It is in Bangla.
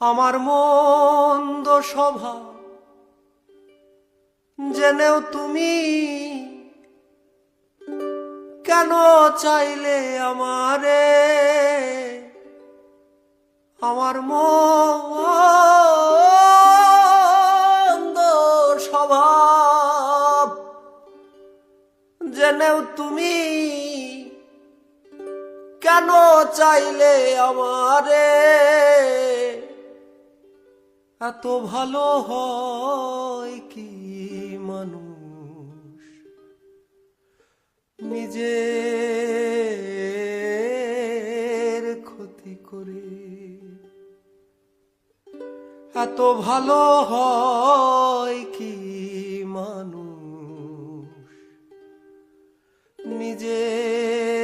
আমার মন্দ স্বভাব জেনেও তুমি কেন চাইলে আমারে? আমার মন্দ স্বভাব জেনেও তুমি কেন চাইলে আমারে? এত ভালো হয় কি মানুষ নিজের ক্ষতি করে? এত ভালো হয় কি মানুষ নিজের